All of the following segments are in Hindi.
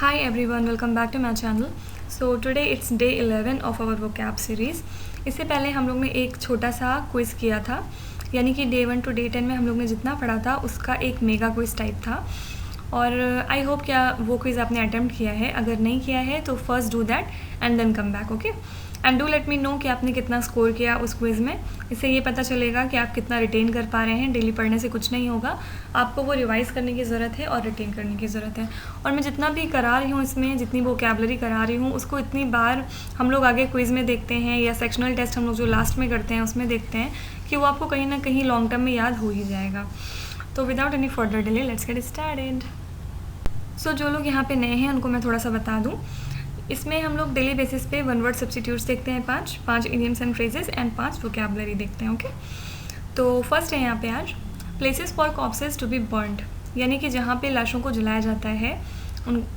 Hi everyone, welcome back to my channel. So today it's day 11 of our vocab series. इससे पहले हम लोग ने एक छोटा सा क्विज़ किया था, यानी कि डे 1 to डे 10 में हम लोग ने जितना पढ़ा था उसका एक मेगा क्विज़ टाइप था। और आई होप क्या वो क्विज़ आपने अटेम्प्ट किया है। अगर नहीं किया है तो first do that and then come back, okay. And do let me know कि आपने कितना स्कोर किया उस क्विज़ में। इससे ये पता चलेगा कि आप कितना रिटेन कर पा रहे हैं। डेली पढ़ने से कुछ नहीं होगा, आपको वो रिवाइज़ करने की ज़रूरत है और रिटेन करने की ज़रूरत है। और मैं जितना भी करा रही हूँ इसमें, जितनी वोकैबुलरी करा रही हूँ, उसको इतनी बार हम लोग आगे क्विज़ में देखते हैं या सेक्शनल टेस्ट हम लोग जो लास्ट में करते हैं उसमें देखते हैं कि वो आपको कहीं ना कहीं लॉन्ग टर्म में याद हो ही जाएगा। तो without any further delay let's get started. So जो लोग यहाँ पे नए हैं उनको मैं थोड़ा सा बता दूँ। इसमें हम लोग डेली बेसिस पे वन वर्ड सब्स्टिट्यूट्स देखते हैं, पाँच idioms and phrases and 5 vocabulary देखते हैं, ओके। तो फर्स्ट है यहाँ पे आज places for corpses to be burned, यानी कि जहाँ पे लाशों को जलाया जाता है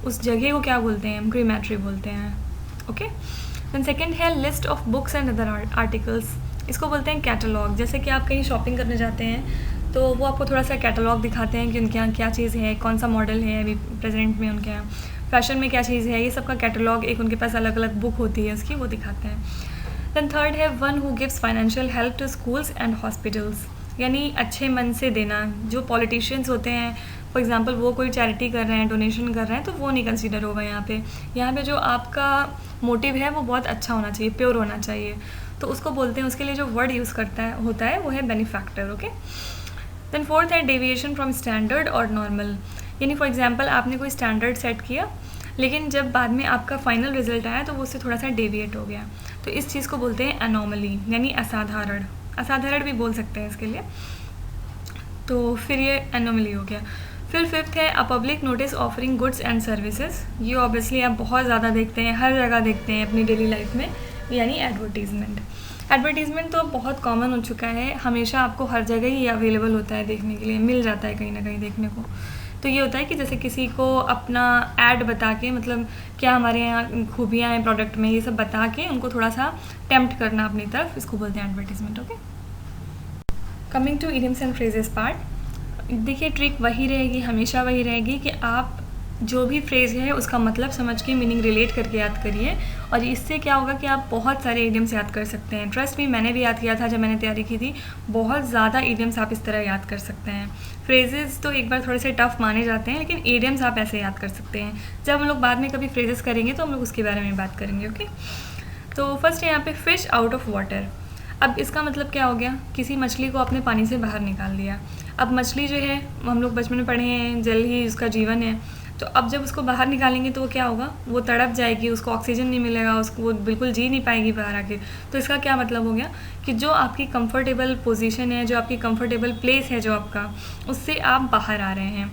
उस जगह को क्या बोलते हैं? क्रीमेटरी बोलते हैं, ओके। देन सेकेंड है list of books and other articles, इसको बोलते हैं कैटलॉग। जैसे कि आप कहीं शॉपिंग करने जाते हैं तो वो आपको थोड़ा सा कैटलॉग दिखाते हैं कि उनके यहाँ क्या चीज़ है, कौन सा मॉडल है अभी प्रेजेंट में उनके यहाँ, फैशन में क्या चीज़ है, ये सब का कैटलॉग एक उनके पास अलग अलग बुक होती है उसकी, वो दिखाते हैं। देन थर्ड है one who gives financial help to schools and hospitals, यानी अच्छे मन से देना। जो पॉलिटिशियंस होते हैं फॉर एग्जांपल वो कोई चैरिटी कर रहे हैं, डोनेशन कर रहे हैं, तो वो नहीं कंसीडर होगा यहाँ पे जो आपका मोटिव है वो बहुत अच्छा होना चाहिए, प्योर होना चाहिए, तो उसको बोलते हैं। उसके लिए जो वर्ड यूज़ होता है वो है बेनिफैक्टर, ओके। देन फोर्थ है डेविएशन फ्रॉम स्टैंडर्ड और नॉर्मल, यानी फॉर एग्जांपल आपने कोई स्टैंडर्ड सेट किया लेकिन जब बाद में आपका फाइनल रिजल्ट आया तो वो उससे थोड़ा सा डेविएट हो गया, तो इस चीज़ को बोलते हैं एनोमली, यानी असाधारण भी बोल सकते हैं इसके लिए। तो फिर ये एनोमली हो गया। फिर फिफ्थ है a public notice offering goods and services, ये ऑब्वियसली आप बहुत ज़्यादा देखते हैं, हर जगह देखते हैं अपनी डेली लाइफ में, यानी एडवर्टीज़मेंट तो बहुत कॉमन हो चुका है, हमेशा आपको हर जगह ही अवेलेबल होता है, देखने के लिए मिल जाता है कहीं ना कहीं देखने को। तो ये होता है कि जैसे किसी को अपना ऐड बता के, मतलब क्या हमारे यहाँ खूबियाँ हैं प्रोडक्ट में, ये सब बता के उनको थोड़ा सा टेम्प्ट करना अपनी तरफ, इसको बोलते हैं advertisement, okay. Coming to idioms and phrases part, देखिए ट्रिक वही रहेगी, हमेशा वही रहेगी कि आप जो भी फ्रेज़ है उसका मतलब समझ के मीनिंग रिलेट करके याद करिए, और इससे क्या होगा कि आप बहुत सारे इडियम्स याद कर सकते हैं। ट्रस्ट मी, मैंने भी याद किया था जब मैंने तैयारी की थी, बहुत ज़्यादा इडियम्स आप इस तरह याद कर सकते हैं। फ्रेजेस तो एक बार थोड़े से टफ माने जाते हैं, लेकिन इडियम्स आप ऐसे याद कर सकते हैं। जब हम लोग बाद में कभी फ्रेजेस करेंगे तो हम लोग उसके बारे में बात करेंगे, ओके। तो फर्स्ट है यहाँ पे फिश आउट ऑफ वाटर। अब इसका मतलब क्या हो गया? किसी मछली को आपने पानी से बाहर निकाल दिया। अब मछली जो है, हम लोग बचपन में पढ़े हैं, जल ही उसका जीवन है, तो अब जब उसको बाहर निकालेंगे तो वो क्या होगा? वो तड़प जाएगी, उसको ऑक्सीजन नहीं मिलेगा, उसको वो बिल्कुल जी नहीं पाएगी बाहर आके। तो इसका क्या मतलब हो गया कि जो आपकी कंफर्टेबल पोजीशन है, जो आपकी कंफर्टेबल प्लेस है जो आपका, उससे आप बाहर आ रहे हैं।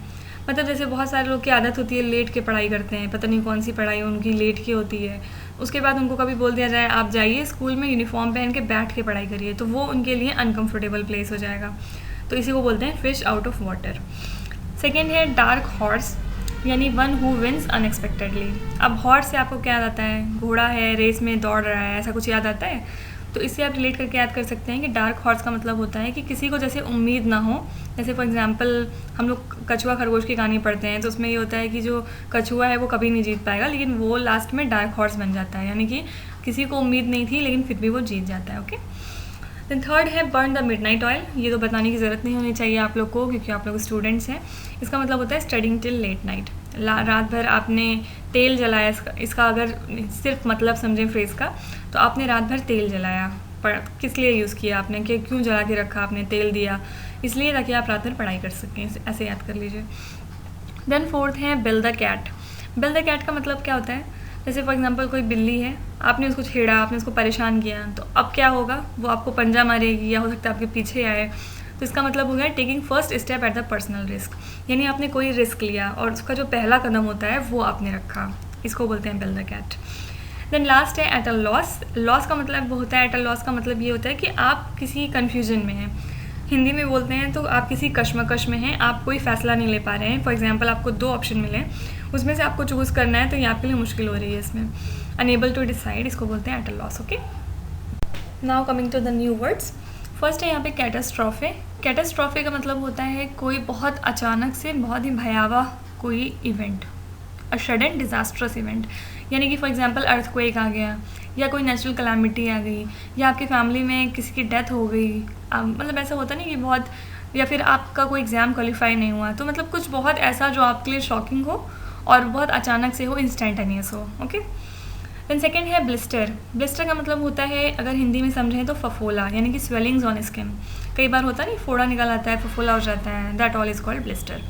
मतलब जैसे बहुत सारे लोग की आदत होती है लेट के पढ़ाई करते हैं, पता नहीं कौन सी पढ़ाई उनकी लेट की होती है, उसके बाद उनको कभी बोल दिया जाए आप जाइए स्कूल में यूनिफॉर्म पहन के बैठ के पढ़ाई करिए, तो वो उनके लिए अनकम्फर्टेबल प्लेस हो जाएगा। तो इसी को बोलते हैं fish out of water. Second है डार्क हॉर्स, यानी वन हु विन्स अनएक्सपेक्टेडली। अब हॉर्स से आपको क्या याद आता है? घोड़ा है, रेस में दौड़ रहा है, ऐसा कुछ याद आता है? तो इससे आप रिलेट करके याद कर सकते हैं कि डार्क हॉर्स का मतलब होता है कि किसी को जैसे उम्मीद ना हो। जैसे फॉर एग्जांपल हम लोग कछुआ खरगोश की कहानी पढ़ते हैं, तो उसमें ये होता है कि जो कछुआ है वो कभी नहीं जीत पाएगा, लेकिन वो लास्ट में डार्क हॉर्स बन जाता है, यानी कि किसी को उम्मीद नहीं थी लेकिन फिर भी वो जीत जाता है, ओके। देन थर्ड है बर्न द मिडनाइट ऑयल, ये तो बताने की ज़रूरत नहीं होनी चाहिए आप लोग को क्योंकि आप लोग स्टूडेंट्स हैं। इसका मतलब होता है स्टडिंग टिल लेट नाइट, रात भर आपने तेल जलाया। इसका अगर सिर्फ मतलब समझें फ्रेज़ का, तो आपने रात भर तेल जलाया, पर किस लिए यूज़ किया आपने, कि क्यों जला के रखा आपने, तेल दिया इसलिए ताकि आप रात भर पढ़ाई कर सकें, ऐसे याद कर लीजिए। देन फोर्थ है bell the cat. Bell the cat का मतलब क्या होता है? जैसे फॉर एग्जांपल कोई बिल्ली है, आपने उसको छेड़ा, आपने उसको परेशान किया, तो अब क्या होगा? वो आपको पंजा मारेगी या हो सकता है आपके पीछे आए। तो इसका मतलब हो गया taking first step at the personal risk, यानी आपने कोई रिस्क लिया और उसका जो पहला कदम होता है वो आपने रखा, इसको बोलते हैं bell the cat. Then last है एट अ लॉस। लॉस का मतलब होता है, एट अ लॉस का मतलब ये होता है कि आप किसी कन्फ्यूजन में हैं, हिंदी में बोलते हैं तो आप किसी कश्मकश में हैं, आप कोई फ़ैसला नहीं ले पा रहे हैं। फॉर एग्जांपल आपको 2 ऑप्शन मिले, उसमें से आपको चूज़ करना है, तो ये आपके लिए मुश्किल हो रही है इसमें, अनेबल टू डिसाइड, इसको बोलते हैं at a loss, okay. Now coming to the new words. First है यहाँ पे कैटास्ट्रोफे। कैटास्ट्रोफे का मतलब होता है कोई बहुत अचानक से बहुत ही भयावह कोई event, a sudden disastrous event, यानी कि फॉर एग्जांपल अर्थक्वेक आ गया, या कोई नेचुरल कैलामिटी आ गई, या आपकी फैमिली में किसी की डेथ हो गई, मतलब ऐसा होता नहीं कि बहुत, या फिर आपका कोई एग्ज़ाम क्वालिफाई नहीं हुआ, तो मतलब कुछ बहुत ऐसा जो आपके लिए शॉकिंग हो और बहुत अचानक से हो, इंस्टेंटेनियस हो। ओके, देन सेकेंड है ब्लिस्टर। ब्लिस्टर का मतलब होता है, अगर हिंदी में समझें तो फफोला, यानी कि स्वेलिंग्स ऑन स्किन। कई बार होता नहीं, फोड़ा निकल आता है, फफोला हो जाता है, that all is called blister.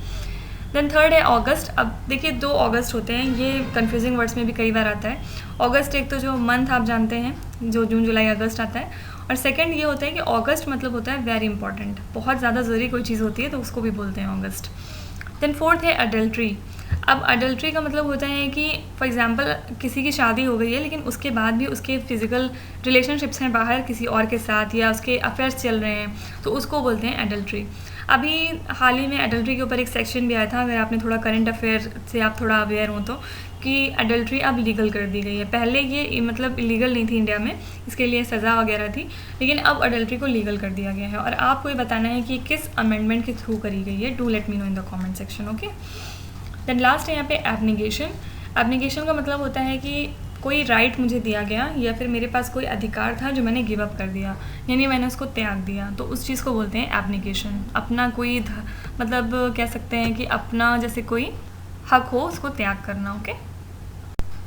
Then third है अगस्त। अब देखिए 2 अगस्त होते हैं, ये कन्फ्यूजिंग वर्ड्स में भी कई बार आता है। अगस्त एक तो जो मंथ आप जानते हैं, जो जून जुलाई अगस्त आता है, और सेकंड ये होता है कि अगस्त मतलब होता है वेरी इंपॉर्टेंट, बहुत ज़्यादा ज़रूरी कोई चीज़ होती है तो उसको भी बोलते हैं अगस्त। देन फोर्थ है अडल्ट्री। अब अडल्ट्री का मतलब होता है कि फॉर एग्जांपल किसी की शादी हो गई है लेकिन उसके बाद भी उसके फिजिकल रिलेशनशिप्स हैं बाहर किसी और के साथ, या उसके अफेयर्स चल रहे हैं, तो उसको बोलते हैं अडल्ट्री। अभी हाल ही में अडल्ट्री के ऊपर एक सेक्शन भी आया था, अगर आपने थोड़ा करंट अफेयर से आप थोड़ा अवेयर हो तो, कि अडल्ट्री अब लीगल कर दी गई है। पहले ये मतलब इलीगल नहीं थी इंडिया में, इसके लिए सज़ा वगैरह थी, लेकिन अब अडल्ट्री को लीगल कर दिया गया है। और आपको ये बताना है कि किस अमेंडमेंट के थ्रू करी गई है। Do let me know in the comment section. Okay, then last है यहाँ पे एब्निगेशन। एब्निगेशन का मतलब होता है कि कोई राइट मुझे दिया गया या फिर मेरे पास कोई अधिकार था जो मैंने गिव अप कर दिया, यानी मैंने उसको त्याग दिया, तो उस चीज़ को बोलते हैं एब्निगेशन। अपना कोई मतलब कह सकते हैं कि अपना जैसे कोई हक हो उसको त्याग करना। Okay,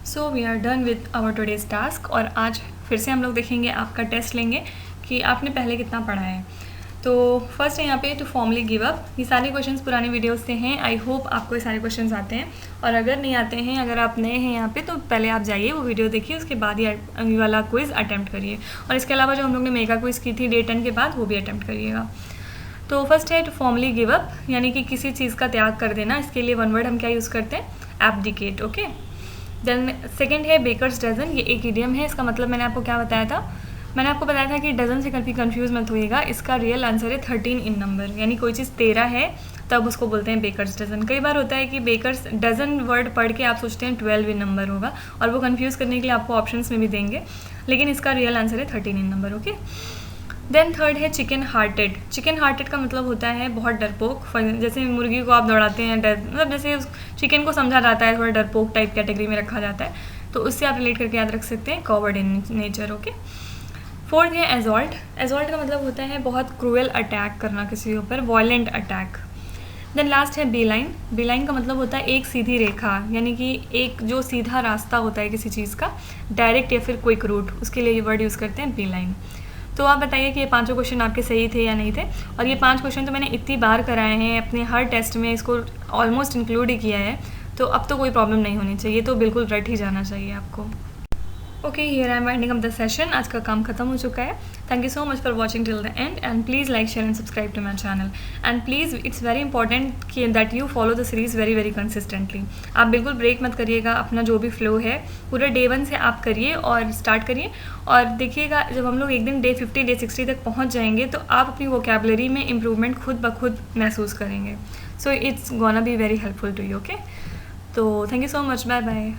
so we are done with our today's task. और आज फिर से हम लोग देखेंगे, आपका टेस्ट लेंगे कि आपने पहले कितना पढ़ा है। तो फर्स्ट है यहाँ पे टू फॉर्मली गिव अप। ये सारे क्वेश्चंस पुराने वीडियोस से हैं। आई होप आपको ये सारे क्वेश्चंस आते हैं, और अगर नहीं आते हैं, अगर आप नए हैं यहाँ पे, तो पहले आप जाइए वो वीडियो देखिए, उसके बाद ये वाला क्विज़ अटैम्प्ट करिए। और इसके अलावा जो हम लोग ने मेगा क्विज़ की थी डे 10 के बाद, वो भी अटैम्प्ट करिएगा। तो फर्स्ट है टू फॉर्मली गिव अप, यानी कि किसी चीज़ का त्याग कर देना। इसके लिए वन वर्ड हम क्या यूज़ करते हैं, एब्डिकेट। ओके, देन सेकेंड है बेकर्स डजन। ये एक इडियम है, इसका मतलब मैंने आपको क्या बताया था, मैंने आपको बताया था कि डजन से कभी कंफ्यूज मत होइएगा। इसका रियल आंसर है 13 इन नंबर, यानी कोई चीज़ 13 है तब उसको बोलते हैं बेकर्स डजन। कई बार होता है कि बेकर्स डजन वर्ड पढ़ के आप सोचते हैं 12 इन नंबर होगा, और वो कंफ्यूज करने के लिए आपको ऑप्शंस में भी देंगे, लेकिन इसका रियल आंसर है 13 इन नंबर। ओके, देन थर्ड है चिकन हार्टेड। चिकन हार्टेड का मतलब होता है बहुत डरपोक। जैसे मुर्गी को आप दौड़ाते हैं, मतलब जैसे उस चिकन को समझा जाता है थोड़ा डरपोक टाइप कैटेगरी में रखा जाता है, तो उससे आप रिलेट करके याद रख सकते हैं coward in nature. Okay, fourth है एजॉल्ट। एजॉल्ट का मतलब होता है बहुत क्रूअल अटैक करना किसी के ऊपर, वॉयलेंट अटैक। देन लास्ट है बी लाइन। बी लाइन का मतलब होता है एक सीधी रेखा, यानी कि एक जो सीधा रास्ता होता है किसी चीज़ का, डायरेक्ट या फिर क्विक रूट, उसके लिए ये वर्ड यूज़ करते हैं बी लाइन। तो आप बताइए कि ये 5 क्वेश्चन आपके सही थे या नहीं थे। और ये 5 क्वेश्चन तो मैंने इतनी बार कराए हैं अपने हर टेस्ट में, इसको ऑलमोस्ट इंक्लूड ही किया है, तो अब तो कोई प्रॉब्लम नहीं होनी चाहिए, तो बिल्कुल रट ही जाना चाहिए आपको। Okay, here I am winding up the session. आज का काम खत्म हो चुका है। Thank you so much for watching till the end, and please like share and subscribe to my channel, and please it's very important कि that you follow the series very very consistently. आप बिल्कुल ब्रेक मत करिएगा, अपना जो भी फ्लो है पूरा डे 1 से आप करिए और स्टार्ट करिए, और देखिएगा जब हम लोग एक दिन डे 50 डे 60 तक पहुँच जाएंगे तो आप अपनी वोकेबलरी में इम्प्रूवमेंट खुद ब खुद महसूस करेंगे। So it's gonna be very helpful to you. Okay, तो thank you so much, bye bye.